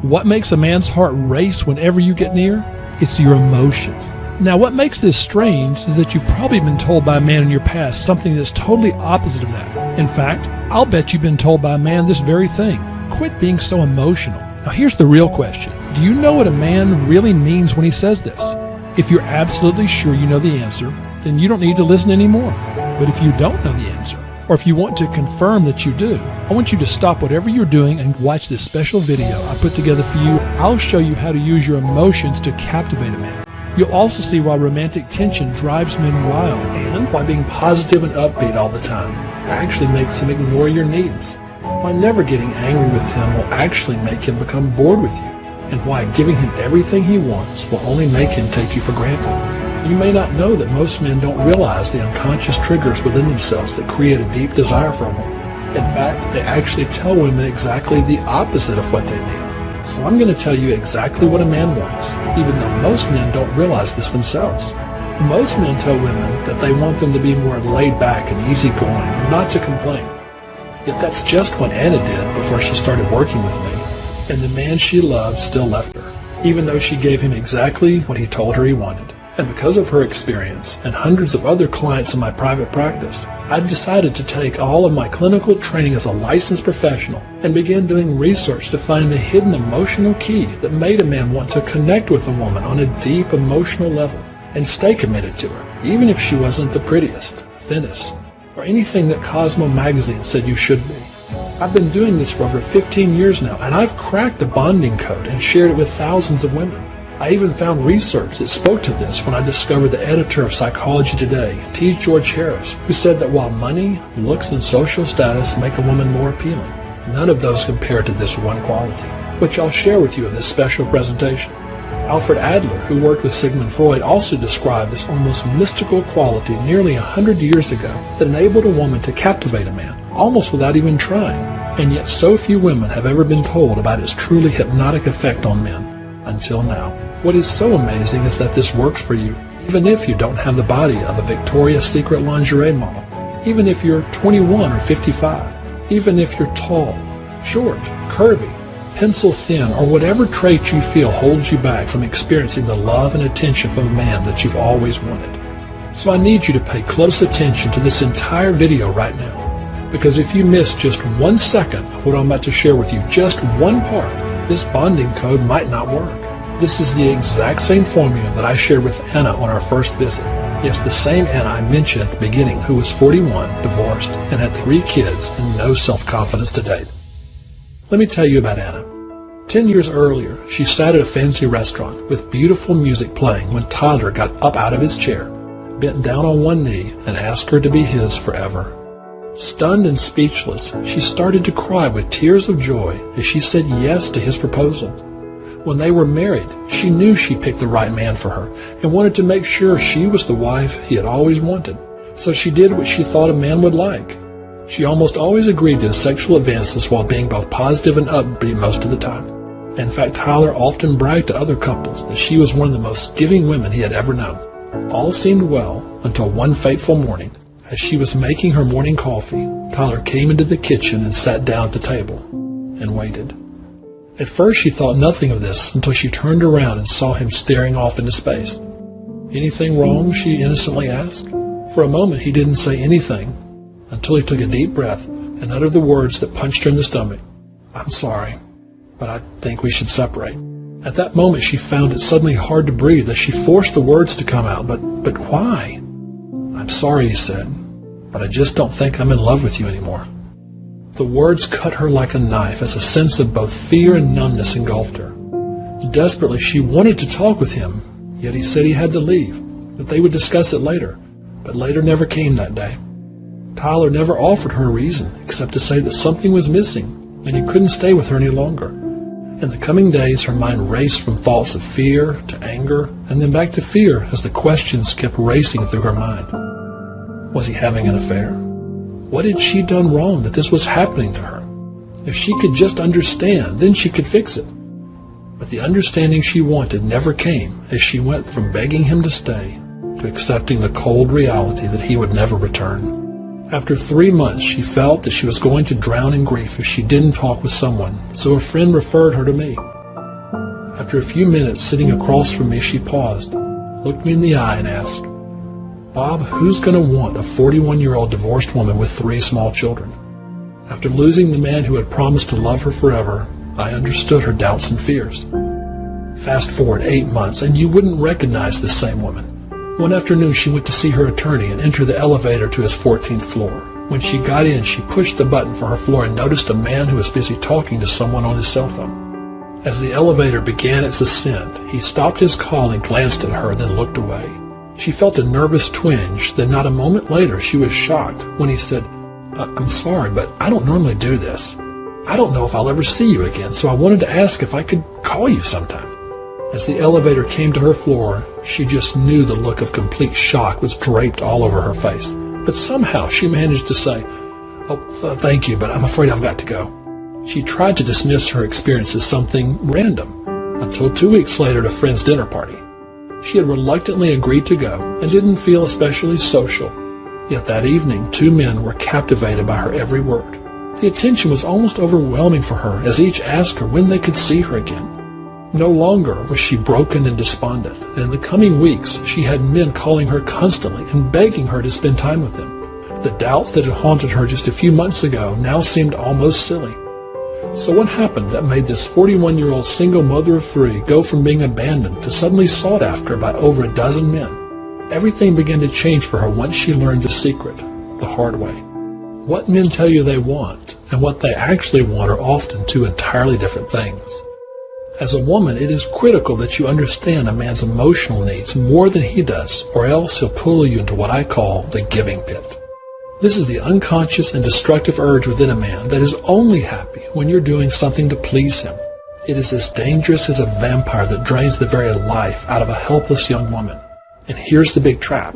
What makes a man's heart race whenever you get near? It's your emotions. Now, what makes this strange is that you've probably been told by a man in your past something that's totally opposite of that. In fact, I'll bet you've been told by a man this very thing. Quit being so emotional. Now, here's the real question. Do you know what a man really means when he says this? If you're absolutely sure you know the answer, then you don't need to listen anymore. But if you don't know the answer, or if you want to confirm that you do, I want you to stop whatever you're doing and watch this special video I put together for you. I'll show you how to use your emotions to captivate a man. You'll also see why romantic tension drives men wild, and why being positive and upbeat all the time actually makes him ignore your needs. Why never getting angry with him will actually make him become bored with you, and why giving him everything he wants will only make him take you for granted. You may not know that most men don't realize the unconscious triggers within themselves that create a deep desire for a woman. In fact, they actually tell women exactly the opposite of what they need. So I'm going to tell you exactly what a man wants, even though most men don't realize this themselves. Most men tell women that they want them to be more laid back and easygoing, not to complain. Yet that's just what Anna did before she started working with me, and the man she loved still left her, even though she gave him exactly what he told her he wanted. And because of her experience and hundreds of other clients in my private practice, I decided to take all of my clinical training as a licensed professional and began doing research to find the hidden emotional key that made a man want to connect with a woman on a deep emotional level and stay committed to her, even if she wasn't the prettiest, thinnest, or anything that Cosmo magazine said you should be. I've been doing this for over 15 years now, and I've cracked the bonding code and shared it with thousands of women. I even found research that spoke to this when I discovered the editor of Psychology Today, T. George Harris, who said that while money, looks, and social status make a woman more appealing, none of those compare to this one quality, which I'll share with you in this special presentation. Alfred Adler, who worked with Sigmund Freud, also described this almost mystical quality nearly 100 years ago that enabled a woman to captivate a man, almost without even trying. And yet so few women have ever been told about its truly hypnotic effect on men, until now. What is so amazing is that this works for you, even if you don't have the body of a Victoria's Secret lingerie model, even if you're 21 or 55, even if you're tall, short, curvy, pencil thin, or whatever trait you feel holds you back from experiencing the love and attention from a man that you've always wanted. So I need you to pay close attention to this entire video right now, because if you miss just 1 second of what I'm about to share with you, just one part, this bonding code might not work. This is the exact same formula that I shared with Anna on our first visit. Yes, the same Anna I mentioned at the beginning, who was 41, divorced, and had 3 kids and no self-confidence to date. Let me tell you about Anna. 10 years earlier, she sat at a fancy restaurant with beautiful music playing when Tyler got up out of his chair, bent down on one knee, and asked her to be his forever. Stunned and speechless, she started to cry with tears of joy as she said yes to his proposal. When they were married, she knew she picked the right man for her and wanted to make sure she was the wife he had always wanted. So she did what she thought a man would like. She almost always agreed to his sexual advances while being both positive and upbeat most of the time. In fact, Tyler often bragged to other couples that she was one of the most giving women he had ever known. All seemed well until one fateful morning. As she was making her morning coffee, Tyler came into the kitchen and sat down at the table and waited. At first she thought nothing of this until she turned around and saw him staring off into space. "Anything wrong?" she innocently asked. For a moment he didn't say anything until he took a deep breath and uttered the words that punched her in the stomach. "I'm sorry, but I think we should separate." At that moment she found it suddenly hard to breathe as she forced the words to come out. But why? "I'm sorry," he said, "but I just don't think I'm in love with you anymore." The words cut her like a knife as a sense of both fear and numbness engulfed her. Desperately, she wanted to talk with him, yet he said he had to leave, that they would discuss it later, but later never came that day. Tyler never offered her a reason except to say that something was missing and he couldn't stay with her any longer. In the coming days, her mind raced from thoughts of fear to anger and then back to fear as the questions kept racing through her mind. Was he having an affair? What had she done wrong that this was happening to her? If she could just understand, then she could fix it. But the understanding she wanted never came as she went from begging him to stay to accepting the cold reality that he would never return. After 3 months, she felt that she was going to drown in grief if she didn't talk with someone, so a friend referred her to me. After a few minutes sitting across from me, she paused, looked me in the eye, and asked, "Bob, who's going to want a 41-year-old divorced woman with 3 small children?" After losing the man who had promised to love her forever, I understood her doubts and fears. Fast forward 8 months, and you wouldn't recognize this same woman. One afternoon, she went to see her attorney and entered the elevator to his 14th floor. When she got in, she pushed the button for her floor and noticed a man who was busy talking to someone on his cell phone. As the elevator began its ascent, he stopped his call and glanced at her, then looked away. She felt a nervous twinge, then not a moment later she was shocked when he said, "I'm sorry, but I don't normally do this. I don't know if I'll ever see you again, so I wanted to ask if I could call you sometime." As the elevator came to her floor, she just knew the look of complete shock was draped all over her face. But somehow she managed to say, "Thank you, but I'm afraid I've got to go." She tried to dismiss her experience as something random, until 2 weeks later at a friend's dinner party. She had reluctantly agreed to go and didn't feel especially social. Yet that evening, 2 men were captivated by her every word. The attention was almost overwhelming for her as each asked her when they could see her again. No longer was she broken and despondent, and in the coming weeks she had men calling her constantly and begging her to spend time with them. The doubts that had haunted her just a few months ago now seemed almost silly. So what happened that made this 41-year-old single mother of 3 go from being abandoned to suddenly sought after by over a dozen men? Everything began to change for her once she learned the secret, the hard way. What men tell you they want and what they actually want are often 2 entirely different things. As a woman, it is critical that you understand a man's emotional needs more than he does, or else he'll pull you into what I call the giving pit. This is the unconscious and destructive urge within a man that is only happy when you're doing something to please him. It is as dangerous as a vampire that drains the very life out of a helpless young woman. And here's the big trap.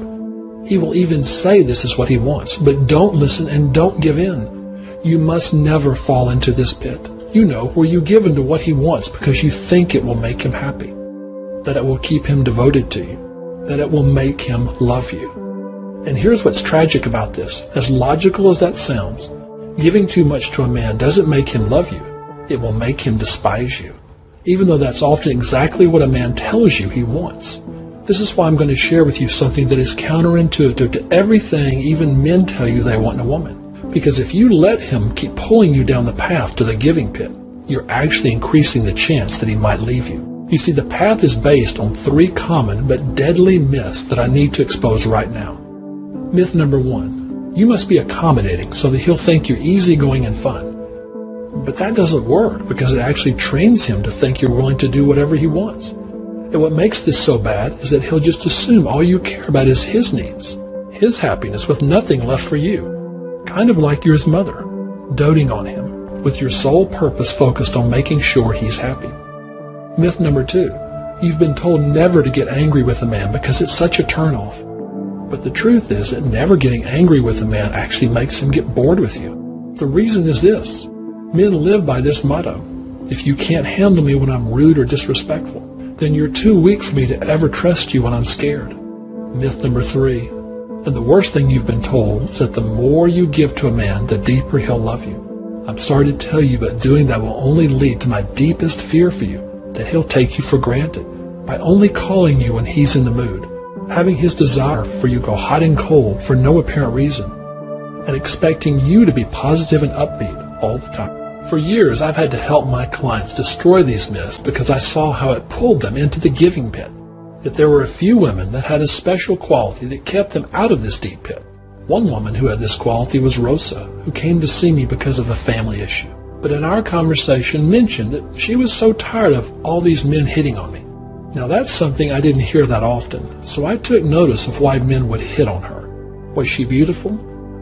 He will even say this is what he wants, but don't listen and don't give in. You must never fall into this pit. You know, where you give in to what he wants because you think it will make him happy, that it will keep him devoted to you, that it will make him love you. And here's what's tragic about this. As logical as that sounds, giving too much to a man doesn't make him love you. It will make him despise you, even though that's often exactly what a man tells you he wants. This is why I'm going to share with you something that is counterintuitive to everything even men tell you they want in a woman. Because if you let him keep pulling you down the path to the giving pit, you're actually increasing the chance that he might leave you. You see, the path is based on 3 common but deadly myths that I need to expose right now. Myth number 1, you must be accommodating so that he'll think you're easygoing and fun. But that doesn't work because it actually trains him to think you're willing to do whatever he wants. And what makes this so bad is that he'll just assume all you care about is his needs, his happiness, with nothing left for you. Kind of like you're his mother, doting on him, with your sole purpose focused on making sure he's happy. Myth number 2, you've been told never to get angry with a man because it's such a turnoff. But the truth is that never getting angry with a man actually makes him get bored with you. The reason is this. Men live by this motto. If you can't handle me when I'm rude or disrespectful, then you're too weak for me to ever trust you when I'm scared. Myth number 3. And the worst thing you've been told is that the more you give to a man, the deeper he'll love you. I'm sorry to tell you, but doing that will only lead to my deepest fear for you, that he'll take you for granted by only calling you when he's in the mood, having his desire for you go hot and cold for no apparent reason, and expecting you to be positive and upbeat all the time. For years, I've had to help my clients destroy these myths because I saw how it pulled them into the giving pit. Yet there were a few women that had a special quality that kept them out of this deep pit. One woman who had this quality was Rosa, who came to see me because of a family issue. But in our conversation mentioned that she was so tired of all these men hitting on me. Now that's something I didn't hear that often, so I took notice of why men would hit on her. Was she beautiful?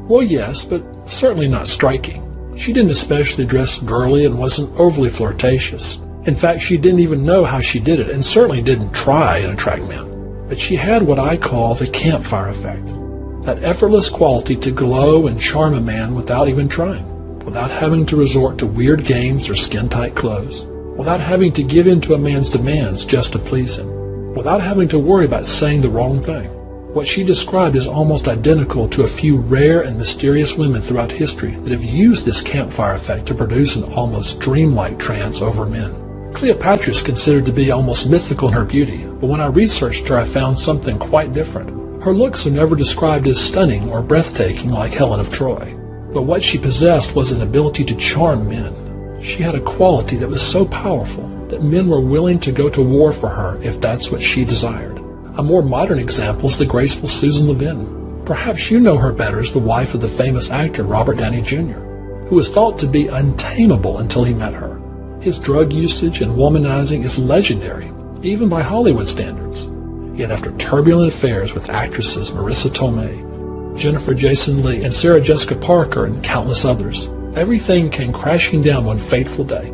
Well, yes, but certainly not striking. She didn't especially dress girly and wasn't overly flirtatious. In fact, she didn't even know how she did it, and certainly didn't try and attract men. But she had what I call the campfire effect. That effortless quality to glow and charm a man without even trying, without having to resort to weird games or skin-tight clothes, without having to give in to a man's demands just to please him, without having to worry about saying the wrong thing. What she described is almost identical to a few rare and mysterious women throughout history that have used this campfire effect to produce an almost dreamlike trance over men. Cleopatra is considered to be almost mythical in her beauty, but when I researched her I found something quite different. Her looks are never described as stunning or breathtaking like Helen of Troy, but what she possessed was an ability to charm men. She had a quality that was so powerful that men were willing to go to war for her if that's what she desired. A more modern example is the graceful Susan Levin. Perhaps you know her better as the wife of the famous actor Robert Downey Jr., who was thought to be untamable until he met her. His drug usage and womanizing is legendary, even by Hollywood standards. Yet after turbulent affairs with actresses Marissa Tomei, Jennifer Jason Leigh, and Sarah Jessica Parker, and countless others, everything came crashing down one fateful day.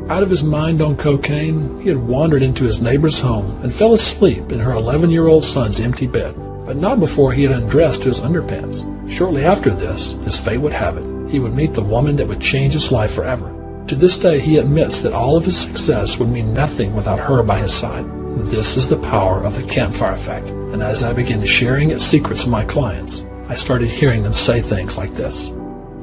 Out of his mind on cocaine, he had wandered into his neighbor's home and fell asleep in her 11-year-old son's empty bed, but not before he had undressed to his underpants. Shortly after this, as fate would have it, he would meet the woman that would change his life forever. To this day, he admits that all of his success would mean nothing without her by his side. This is the power of the campfire effect, and as I began sharing its secrets with my clients, I started hearing them say things like this.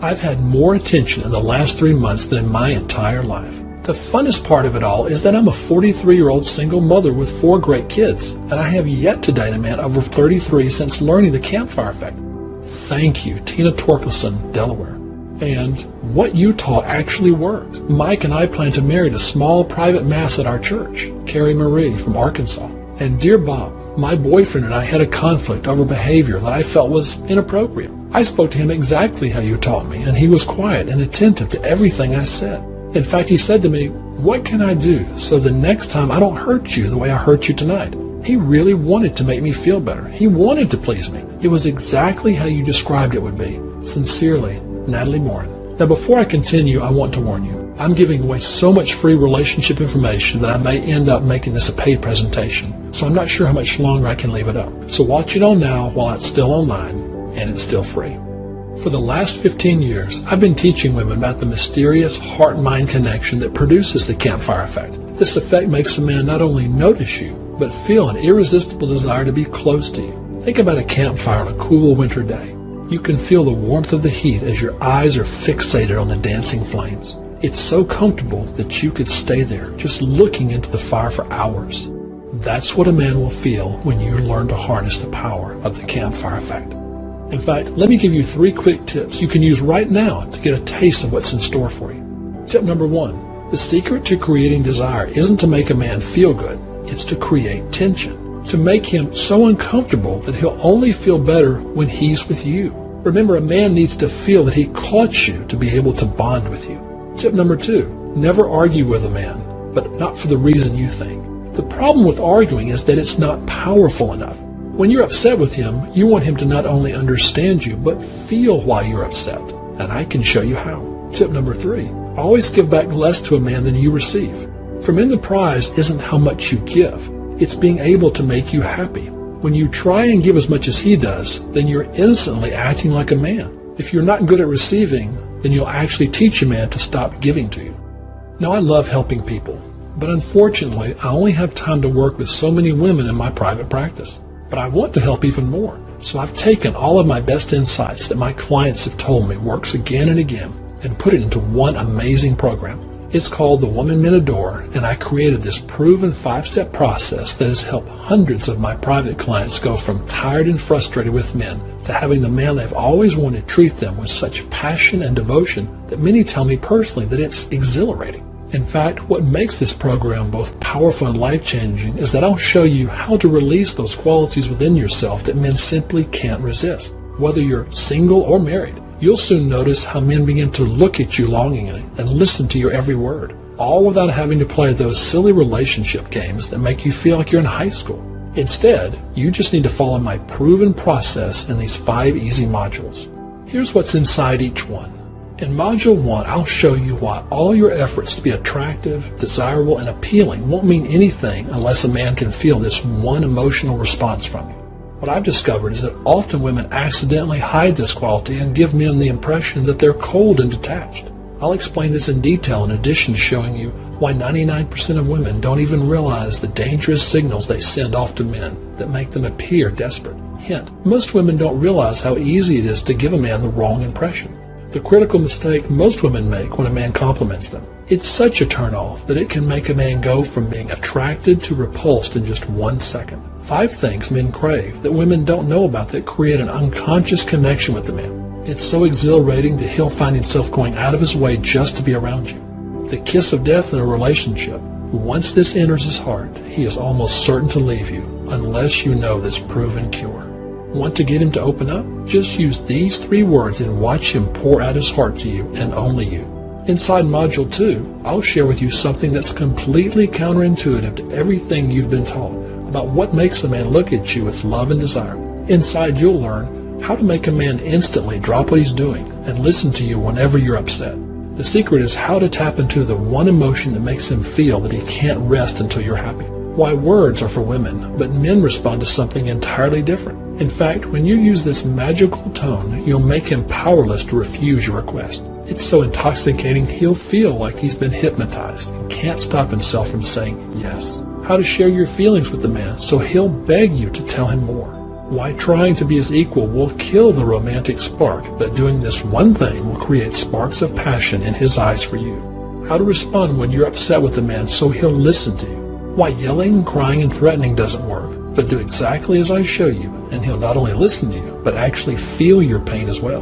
I've had more attention in the last 3 months than in my entire life. The funnest part of it all is that I'm a 43-year-old single mother with 4 great kids, and I have yet to date a man over 33 since learning the campfire effect. Thank you, Tina Torkelson, Delaware. And what you taught actually worked. Mike and I plan to marry a small private mass at our church, Carrie Marie from Arkansas. And dear Bob, my boyfriend and I had a conflict over behavior that I felt was inappropriate. I spoke to him exactly how you taught me, and he was quiet and attentive to everything I said. In fact, he said to me, "What can I do so the next time I don't hurt you the way I hurt you tonight?" He really wanted to make me feel better. He wanted to please me. It was exactly how you described it would be. Sincerely, Natalie Morin. Now, before I continue, I want to warn you. I'm giving away so much free relationship information that I may end up making this a paid presentation, so I'm not sure how much longer I can leave it up. So watch it on now while it's still online, and it's still free. For the last 15 years, I've been teaching women about the mysterious heart-mind connection that produces the campfire effect. This effect makes a man not only notice you, but feel an irresistible desire to be close to you. Think about a campfire on a cool winter day. You can feel the warmth of the heat as your eyes are fixated on the dancing flames. It's so comfortable that you could stay there just looking into the fire for hours. That's what a man will feel when you learn to harness the power of the campfire effect. In fact, let me give you 3 quick tips you can use right now to get a taste of what's in store for you. Tip number 1. The secret to creating desire isn't to make a man feel good. It's to create tension. To make him so uncomfortable that he'll only feel better when he's with you. Remember, a man needs to feel that he caught you to be able to bond with you. Tip number 2. Never argue with a man, but not for the reason you think. The problem with arguing is that it's not powerful enough. When you're upset with him, you want him to not only understand you, but feel why you're upset. And I can show you how. Tip number 3. Always give back less to a man than you receive. For men, the prize isn't how much you give. It's being able to make you happy. When you try and give as much as he does, then you're instantly acting like a man. If you're not good at receiving, then you'll actually teach a man to stop giving to you. Now, I love helping people, but unfortunately, I only have time to work with so many women in my private practice. But I want to help even more. So I've taken all of my best insights that my clients have told me works again and again and put it into one amazing program. It's called The Woman Men Adore, and I created this proven 5-step process that has helped hundreds of my private clients go from tired and frustrated with men to having the man they've always wanted treat them with such passion and devotion that many tell me personally that it's exhilarating. In fact, what makes this program both powerful and life-changing is that I'll show you how to release those qualities within yourself that men simply can't resist. Whether you're single or married, you'll soon notice how men begin to look at you longingly and listen to your every word, all without having to play those silly relationship games that make you feel like you're in high school. Instead, you just need to follow my proven process in these 5 easy modules. Here's what's inside each one. In Module 1, I'll show you why all your efforts to be attractive, desirable, and appealing won't mean anything unless a man can feel this one emotional response from you. What I've discovered is that often women accidentally hide this quality and give men the impression that they're cold and detached. I'll explain this in detail in addition to showing you why 99% of women don't even realize the dangerous signals they send off to men that make them appear desperate. Hint, most women don't realize how easy it is to give a man the wrong impression. The critical mistake most women make when a man compliments them. It's such a turn-off that it can make a man go from being attracted to repulsed in just 1 second. 5 things men crave that women don't know about that create an unconscious connection with the man. It's so exhilarating that he'll find himself going out of his way just to be around you. The kiss of death in a relationship. Once this enters his heart, he is almost certain to leave you unless you know this proven cure. Want to get him to open up? Just use these 3 words and watch him pour out his heart to you and only you. Inside Module 2, I'll share with you something that's completely counterintuitive to everything you've been taught about what makes a man look at you with love and desire. Inside, you'll learn how to make a man instantly drop what he's doing and listen to you whenever you're upset. The secret is how to tap into the one emotion that makes him feel that he can't rest until you're happy. Why words are for women, but men respond to something entirely different. In fact, when you use this magical tone, you'll make him powerless to refuse your request. It's so intoxicating, he'll feel like he's been hypnotized and can't stop himself from saying yes. How to share your feelings with the man so he'll beg you to tell him more. Why trying to be his equal will kill the romantic spark, but doing this one thing will create sparks of passion in his eyes for you. How to respond when you're upset with the man so he'll listen to you. Why yelling, crying, and threatening doesn't work, but do exactly as I show you, and he'll not only listen to you, but actually feel your pain as well.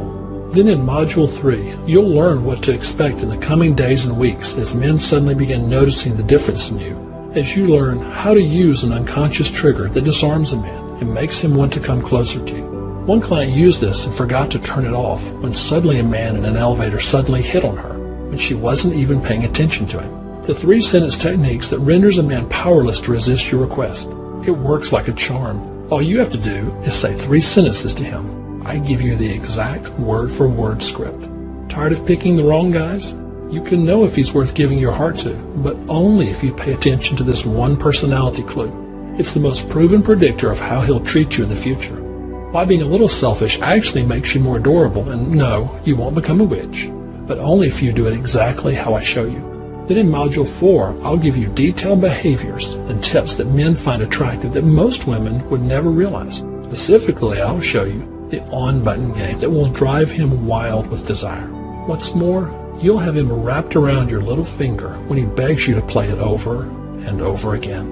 Then in Module 3, you'll learn what to expect in the coming days and weeks as men suddenly begin noticing the difference in you, as you learn how to use an unconscious trigger that disarms a man and makes him want to come closer to you. One client used this and forgot to turn it off when suddenly a man in an elevator suddenly hit on her when she wasn't even paying attention to him. The 3-sentence techniques that renders a man powerless to resist your request. It works like a charm. All you have to do is say 3 sentences to him. I give you the exact word-for-word script. Tired of picking the wrong guys? You can know if he's worth giving your heart to, but only if you pay attention to this one personality clue. It's the most proven predictor of how he'll treat you in the future. Why being a little selfish actually makes you more adorable, and no, you won't become a witch, but only if you do it exactly how I show you. Then in Module 4, I'll give you detailed behaviors and tips that men find attractive that most women would never realize. Specifically, I'll show you the on-button game that will drive him wild with desire. What's more, you'll have him wrapped around your little finger when he begs you to play it over and over again.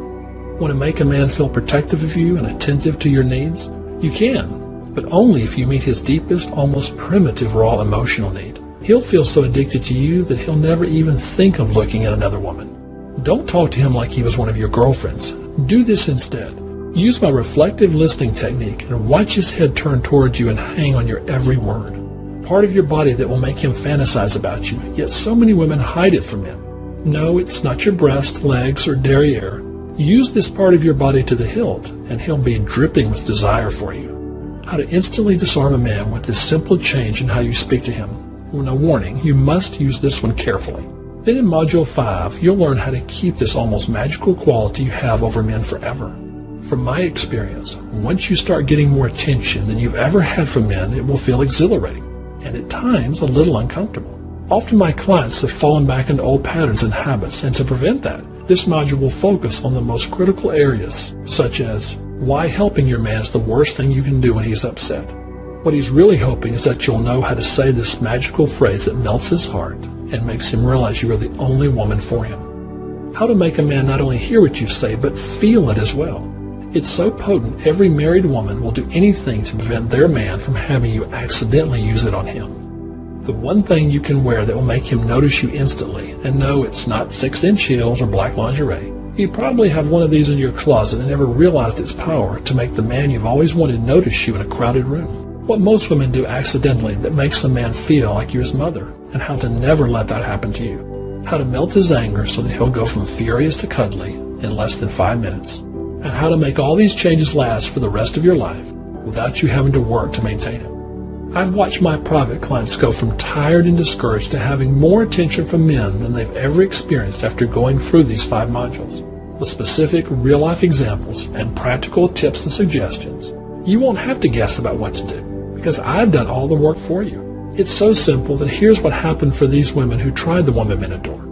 Want to make a man feel protective of you and attentive to your needs? You can, but only if you meet his deepest, almost primitive raw emotional need. He'll feel so addicted to you that he'll never even think of looking at another woman. Don't talk to him like he was one of your girlfriends. Do this instead. Use my reflective listening technique and watch his head turn towards you and hang on your every word. Part of your body that will make him fantasize about you, yet so many women hide it from him. No, it's not your breast, legs, or derriere. Use this part of your body to the hilt, and he'll be dripping with desire for you. How to instantly disarm a man with this simple change in how you speak to him. Now, warning, you must use this one carefully. Then in Module 5, you'll learn how to keep this almost magical quality you have over men forever. From my experience, once you start getting more attention than you've ever had from men, it will feel exhilarating, and at times a little uncomfortable. Often my clients have fallen back into old patterns and habits, and to prevent that, this module will focus on the most critical areas, such as why helping your man is the worst thing you can do when he's upset. What he's really hoping is that you'll know how to say this magical phrase that melts his heart and makes him realize you are the only woman for him. How to make a man not only hear what you say, but feel it as well. It's so potent, every married woman will do anything to prevent their man from having you accidentally use it on him. The one thing you can wear that will make him notice you instantly, and no, it's not 6-inch heels or black lingerie. You probably have one of these in your closet and never realized its power to make the man you've always wanted notice you in a crowded room. What most women do accidentally that makes a man feel like you're his mother, and how to never let that happen to you. How to melt his anger so that he'll go from furious to cuddly in less than 5 minutes. And how to make all these changes last for the rest of your life without you having to work to maintain it. I've watched my private clients go from tired and discouraged to having more attention from men than they've ever experienced after going through these 5 modules. With specific real-life examples and practical tips and suggestions, you won't have to guess about what to do, because I've done all the work for you. It's so simple that here's what happened for these women who tried the 1-minute door.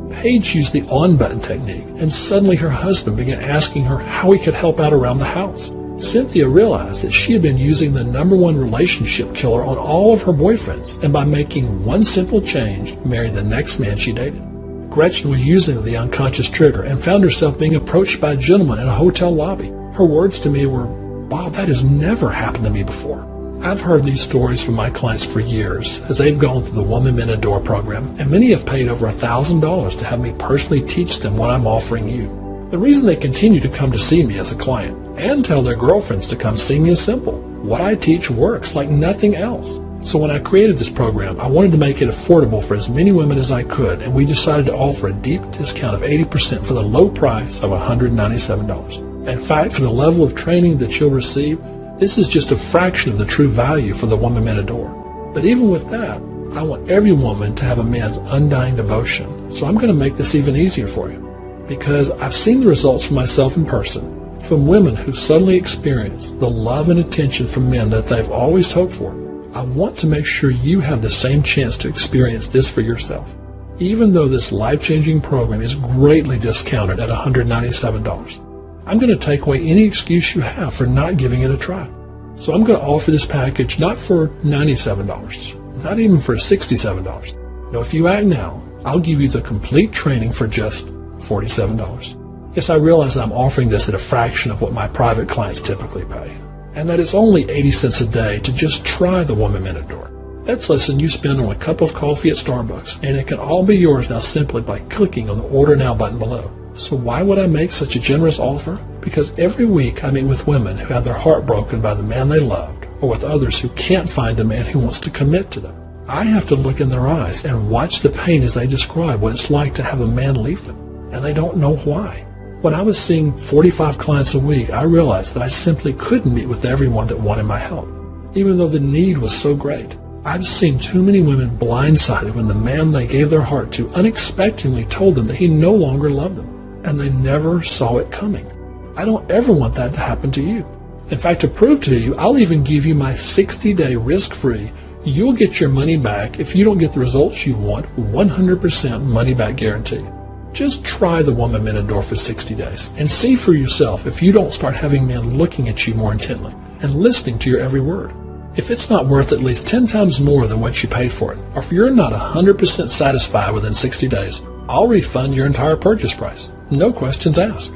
Paige used the on-button technique, and suddenly her husband began asking her how he could help out around the house. Cynthia realized that she had been using the #1 relationship killer on all of her boyfriends, and by making one simple change, married the next man she dated. Gretchen was using the unconscious trigger and found herself being approached by a gentleman in a hotel lobby. Her words to me were, "Wow, that has never happened to me before." I've heard these stories from my clients for years as they've gone through the Woman Men Adore program, and many have paid over $1,000 to have me personally teach them what I'm offering you. The reason they continue to come to see me as a client and tell their girlfriends to come see me is simple. What I teach works like nothing else. So when I created this program, I wanted to make it affordable for as many women as I could, and we decided to offer a deep discount of 80% for the low price of $197. In fact, for the level of training that you'll receive, this is just a fraction of the true value for the Woman Men Adore. But even with that, I want every woman to have a man's undying devotion. So I'm going to make this even easier for you, because I've seen the results for myself in person, from women who suddenly experience the love and attention from men that they've always hoped for. I want to make sure you have the same chance to experience this for yourself. Even though this life-changing program is greatly discounted at $197, I'm going to take away any excuse you have for not giving it a try. So I'm going to offer this package not for $97, not even for $67. No, if you act now, I'll give you the complete training for just $47. Yes, I realize I'm offering this at a fraction of what my private clients typically pay, and that it's only 80 cents a day to just try the Woman Men Adore. That's less than you spend on a cup of coffee at Starbucks, and it can all be yours now simply by clicking on the Order Now button below. So why would I make such a generous offer? Because every week I meet with women who have their heart broken by the man they loved, or with others who can't find a man who wants to commit to them. I have to look in their eyes and watch the pain as they describe what it's like to have a man leave them, and they don't know why. When I was seeing 45 clients a week, I realized that I simply couldn't meet with everyone that wanted my help, even though the need was so great. I've seen too many women blindsided when the man they gave their heart to unexpectedly told them that he no longer loved them, and they never saw it coming. I don't ever want that to happen to you. In fact, to prove to you, I'll even give you my 60-day risk-free, you'll get your money back if you don't get the results you want, 100% money-back guarantee. Just try the Woman Men Adore for 60 days and see for yourself if you don't start having men looking at you more intently and listening to your every word. If it's not worth at least 10 times more than what you paid for it, or if you're not 100% satisfied within 60 days, I'll refund your entire purchase price. No questions asked.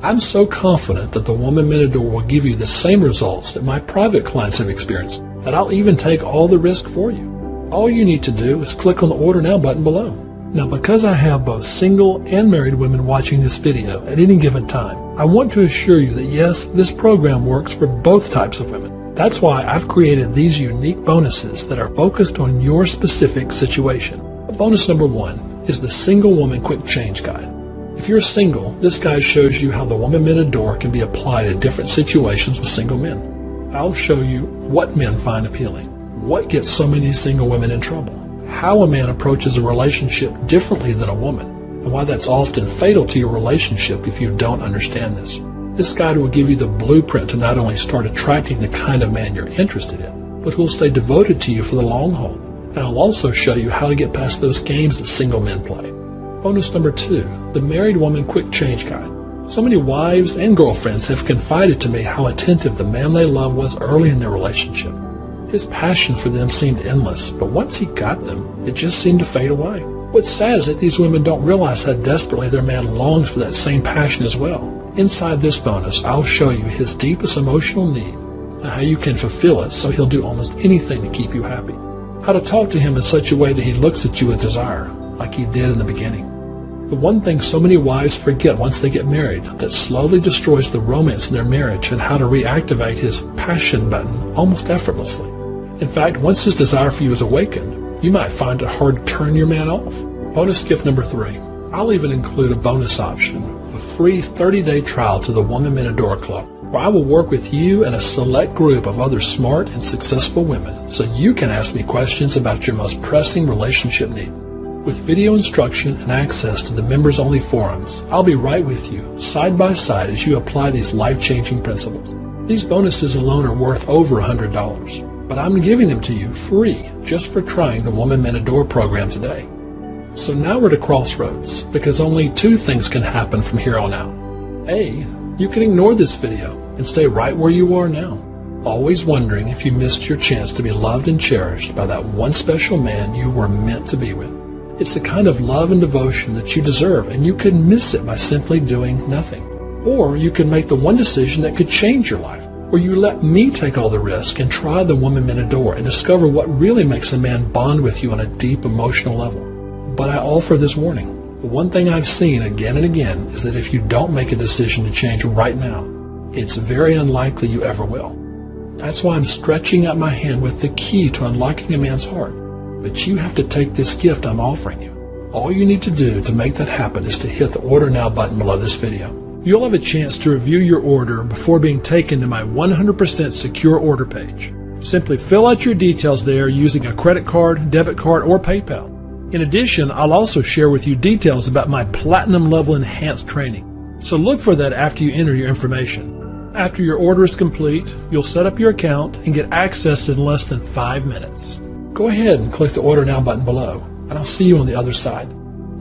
I'm so confident that the Woman Men Adore will give you the same results that my private clients have experienced that I'll even take all the risk for you. All you need to do is click on the Order Now button below. Now, because I have both single and married women watching this video at any given time, I want to assure you that yes, this program works for both types of women. That's why I've created these unique bonuses that are focused on your specific situation. Bonus number 1 is the Single Woman Quick Change Guide. If you're single, this guide shows you how the Woman Men Adore can be applied in different situations with single men. I'll show you what men find appealing, what gets so many single women in trouble, how a man approaches a relationship differently than a woman, and why that's often fatal to your relationship if you don't understand this. This guide will give you the blueprint to not only start attracting the kind of man you're interested in, but who will stay devoted to you for the long haul. And I'll also show you how to get past those games that single men play. Bonus number 2, the Married Woman Quick Change Guide. So many wives and girlfriends have confided to me how attentive the man they love was early in their relationship. His passion for them seemed endless, but once he got them, it just seemed to fade away. What's sad is that these women don't realize how desperately their man longs for that same passion as well. Inside this bonus, I'll show you his deepest emotional need and how you can fulfill it so he'll do almost anything to keep you happy. How to talk to him in such a way that he looks at you with desire, like he did in the beginning. The one thing so many wives forget once they get married that slowly destroys the romance in their marriage, and how to reactivate his passion button almost effortlessly. In fact, once his desire for you is awakened, you might find it hard to turn your man off. Bonus gift number 3. I'll even include a bonus option, a free 30-day trial to the Woman Men Adore Club, where I will work with you and a select group of other smart and successful women so you can ask me questions about your most pressing relationship needs. With video instruction and access to the members-only forums, I'll be right with you, side by side, as you apply these life-changing principles. These bonuses alone are worth over $100, but I'm giving them to you free just for trying the Woman Men Adore program today. So now we're at a crossroads, because only 2 things can happen from here on out. A, you can ignore this video and stay right where you are now, always wondering if you missed your chance to be loved and cherished by that one special man you were meant to be with. It's the kind of love and devotion that you deserve, and you could miss it by simply doing nothing. Or you could make the one decision that could change your life, where you let me take all the risk and try the woman men adore and discover what really makes a man bond with you on a deep emotional level. But I offer this warning. The one thing I've seen again and again is that if you don't make a decision to change right now, it's very unlikely you ever will. That's why I'm stretching out my hand with the key to unlocking a man's heart. But you have to take this gift I'm offering you. All you need to do to make that happen is to hit the Order Now button below this video. You'll have a chance to review your order before being taken to my 100% secure order page. Simply fill out your details there using a credit card, debit card, or PayPal. In addition, I'll also share with you details about my platinum level enhanced training. So look for that after you enter your information. After your order is complete, you'll set up your account and get access in less than 5 minutes. Go ahead and click the Order Now button below, and I'll see you on the other side.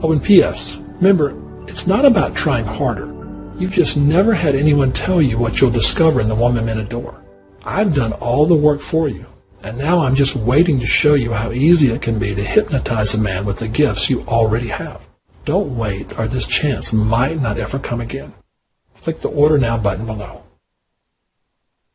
Oh, and P.S. Remember, it's not about trying harder. You've just never had anyone tell you what you'll discover in the woman men adore. I've done all the work for you, and now I'm just waiting to show you how easy it can be to hypnotize a man with the gifts you already have. Don't wait, or this chance might not ever come again. Click the Order Now button below.